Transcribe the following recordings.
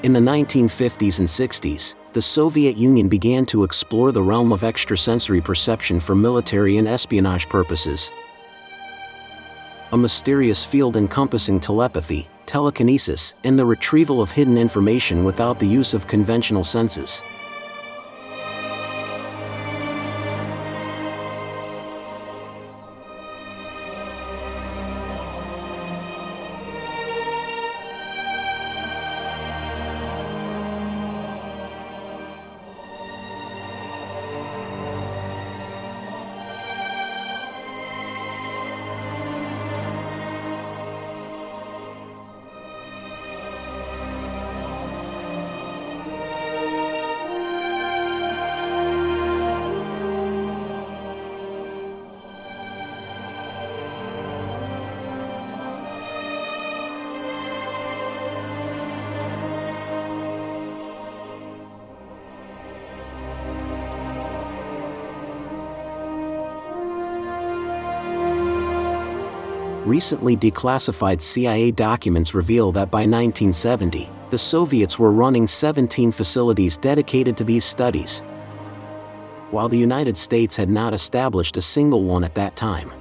In the 1950s and 60s, the Soviet Union began to explore the realm of extrasensory perception for military and espionage purposes. A mysterious field encompassing telepathy, telekinesis, and the retrieval of hidden information without the use of conventional senses. Recently declassified CIA documents reveal that by 1970, the Soviets were running 17 facilities dedicated to these studies, while the United States had not established a single one at that time.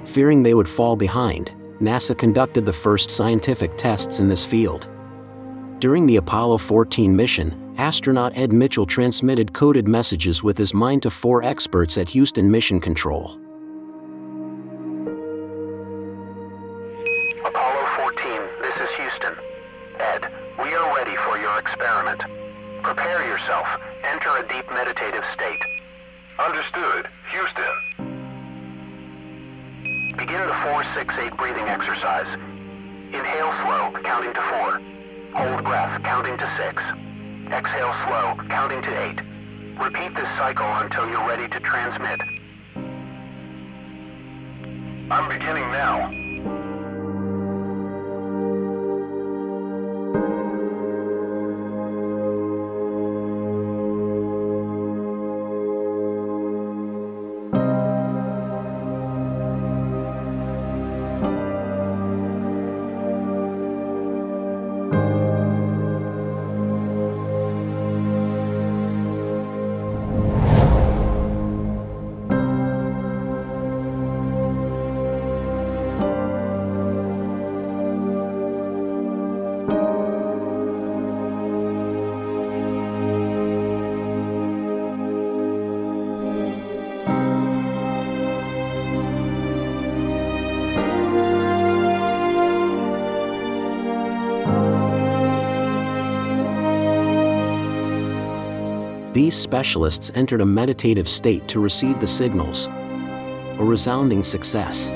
Fearing they would fall behind, NASA conducted the first scientific tests in this field. During the Apollo 14 mission, astronaut Ed Mitchell transmitted coded messages with his mind to 4 experts at Houston Mission Control. Apollo 14, this is Houston. Ed, we are ready for your experiment. Prepare yourself. Enter a deep meditative state. Understood. Houston. Begin the 4-6-8 breathing exercise. Inhale slow, counting to 4. Hold breath, counting to 6. Exhale slow, counting to 8. Repeat this cycle until you're ready to transmit. I'm beginning now. These specialists entered a meditative state to receive the signals. A resounding success.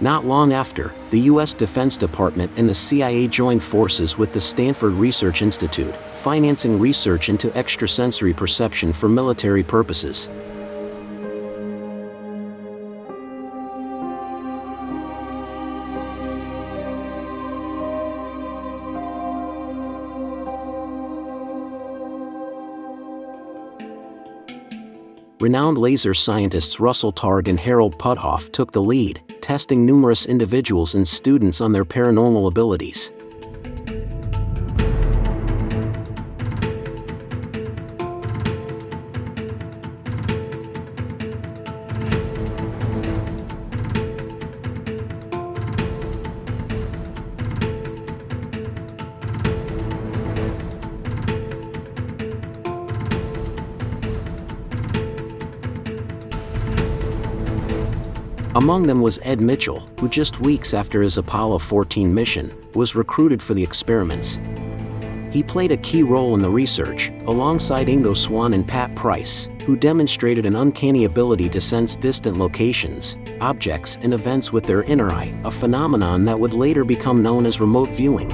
Not long after, the U.S. Defense Department and the CIA joined forces with the Stanford Research Institute, financing research into extrasensory perception for military purposes. Renowned laser scientists Russell Targ and Harold Puthoff took the lead, testing numerous individuals and students on their paranormal abilities. Among them was Ed Mitchell, who just weeks after his Apollo 14 mission, was recruited for the experiments. He played a key role in the research, alongside Ingo Swann and Pat Price, who demonstrated an uncanny ability to sense distant locations, objects, and events with their inner eye, a phenomenon that would later become known as remote viewing.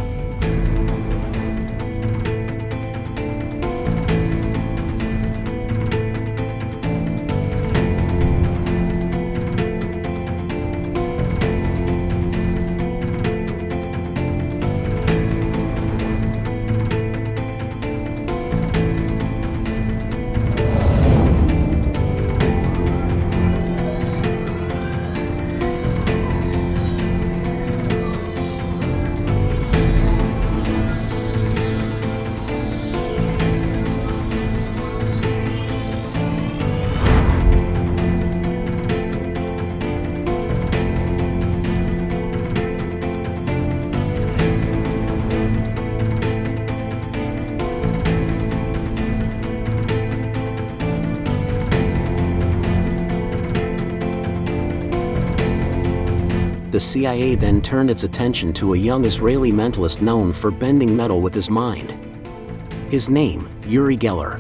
The CIA then turned its attention to a young Israeli mentalist known for bending metal with his mind. His name, Uri Geller.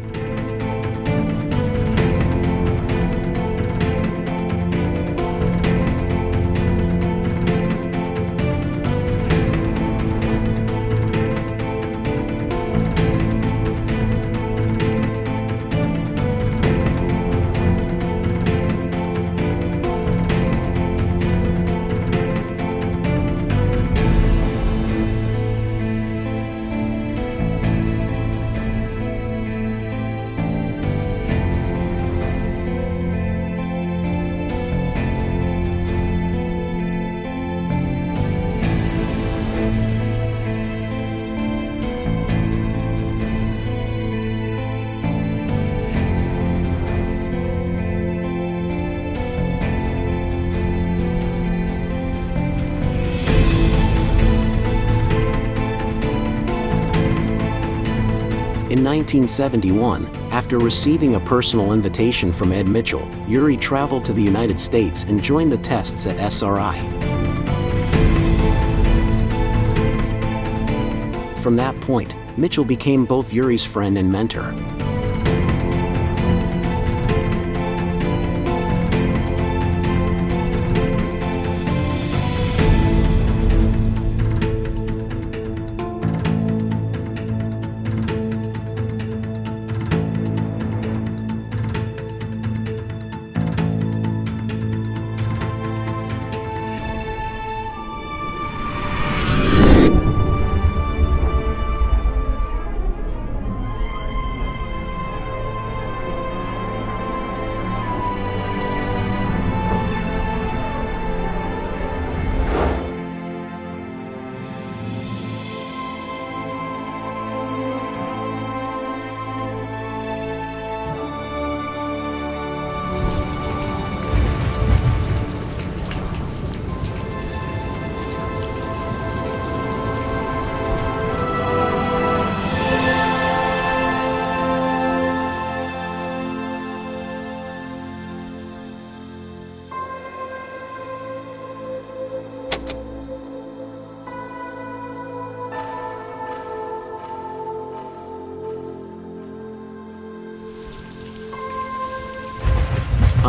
In 1971, after receiving a personal invitation from Ed Mitchell, Uri traveled to the United States and joined the tests at SRI. From that point, Mitchell became both Uri's friend and mentor.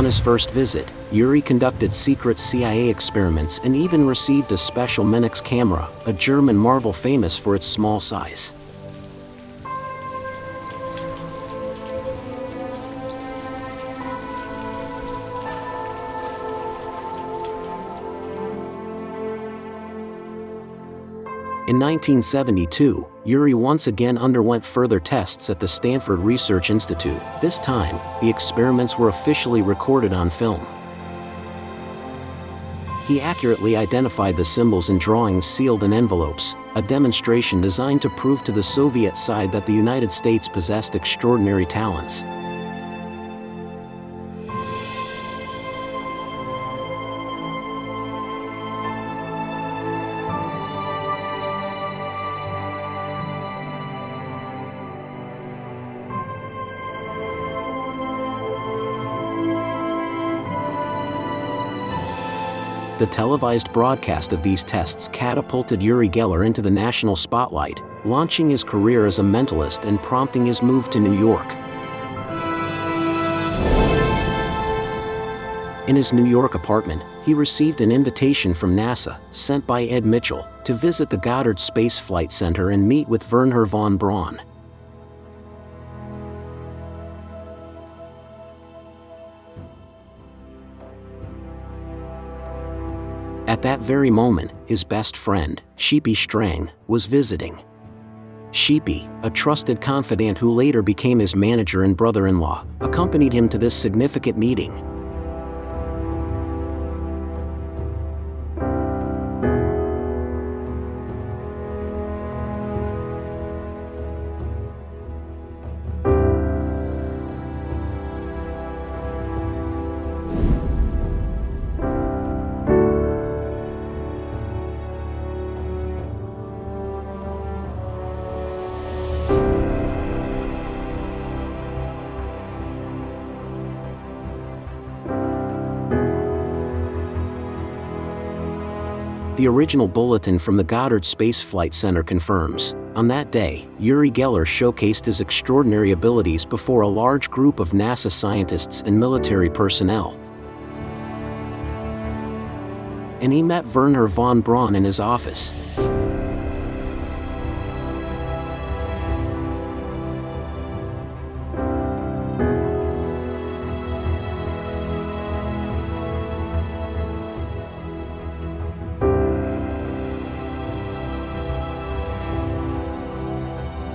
On his first visit, Uri conducted secret CIA experiments and even received a special Minix camera, a German marvel famous for its small size. In 1972, Uri once again underwent further tests at the Stanford Research Institute. This time, the experiments were officially recorded on film. He accurately identified the symbols and drawings sealed in envelopes, a demonstration designed to prove to the Soviet side that the United States possessed extraordinary talents. The televised broadcast of these tests catapulted Uri Geller into the national spotlight, launching his career as a mentalist and prompting his move to New York. In his New York apartment, he received an invitation from NASA, sent by Ed Mitchell, to visit the Goddard Space Flight Center and meet with Wernher von Braun. At that very moment, his best friend, Sheepy Strang, was visiting. Sheepy, a trusted confidant who later became his manager and brother-in-law, accompanied him to this significant meeting. The original bulletin from the Goddard Space Flight Center confirms, on that day, Uri Geller showcased his extraordinary abilities before a large group of NASA scientists and military personnel. And he met Wernher von Braun in his office.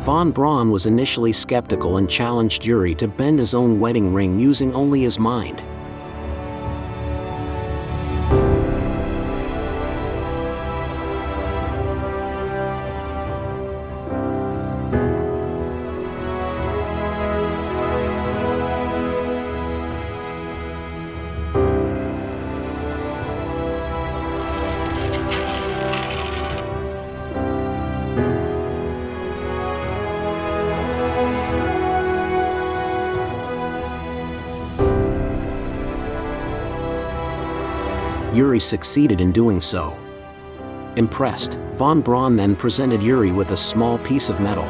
Von Braun was initially skeptical and challenged Uri to bend his own wedding ring using only his mind. Uri succeeded in doing so. Impressed, von Braun then presented Uri with a small piece of metal.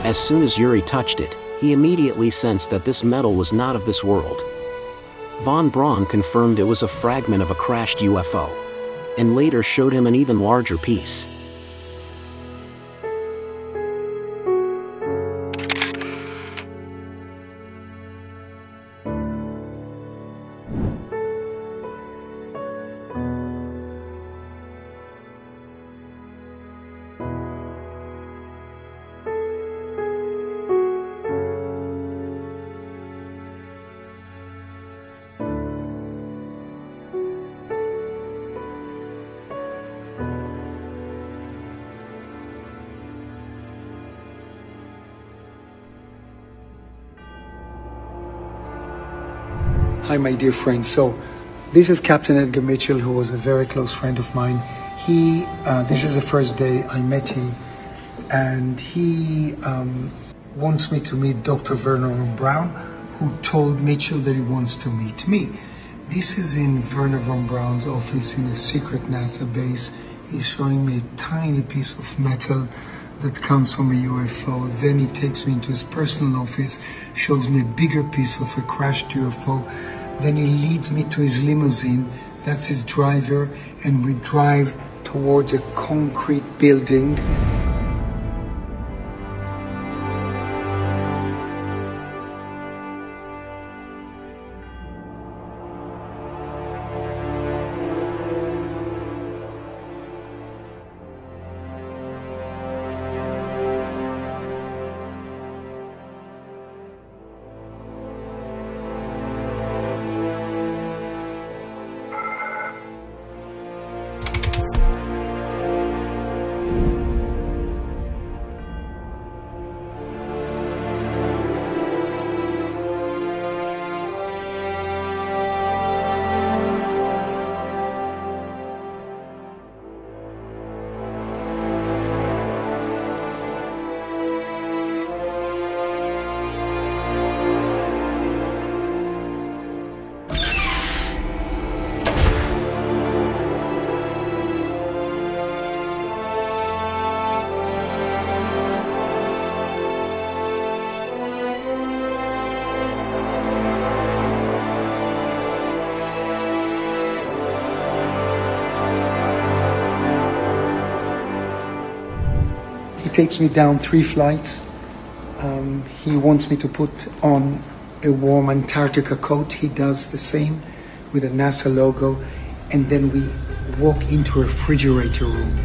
As soon as Uri touched it, he immediately sensed that this metal was not of this world. Von Braun confirmed it was a fragment of a crashed UFO, and later showed him an even larger piece. Hi, my dear friends. So, this is Captain Edgar Mitchell, who was a very close friend of mine. This is the first day I met him, and he wants me to meet Dr. Wernher von Braun, who told Mitchell that he wants to meet me. This is in Wernher von Braun's office in a secret NASA base. He's showing me a tiny piece of metal that comes from a UFO. Then he takes me into his personal office, shows me a bigger piece of a crashed UFO. Then he leads me to his limousine, that's his driver, and we drive towards a concrete building. He takes me down 3 flights. He wants me to put on a warm Antarctica coat. He does the same with a NASA logo. And then we walk into a refrigerator room.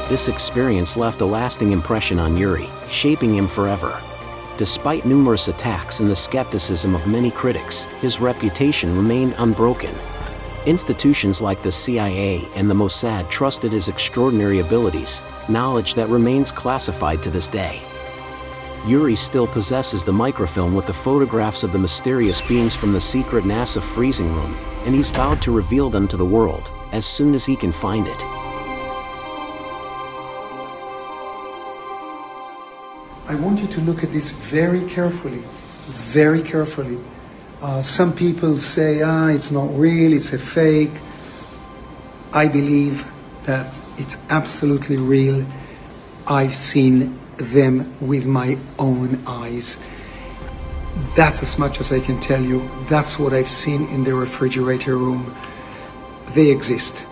This experience left a lasting impression on Yuri, shaping him forever. Despite numerous attacks and the skepticism of many critics, his reputation remained unbroken. Institutions like the CIA and the Mossad trusted his extraordinary abilities, knowledge that remains classified to this day. Yuri still possesses the microfilm with the photographs of the mysterious beings from the secret NASA freezing room, and he's vowed to reveal them to the world as soon as he can find it. I want you to look at this very carefully, very carefully. Some people say, it's not real, it's a fake. I believe that it's absolutely real. I've seen them with my own eyes. That's as much as I can tell you. That's what I've seen in the refrigerator room. They exist.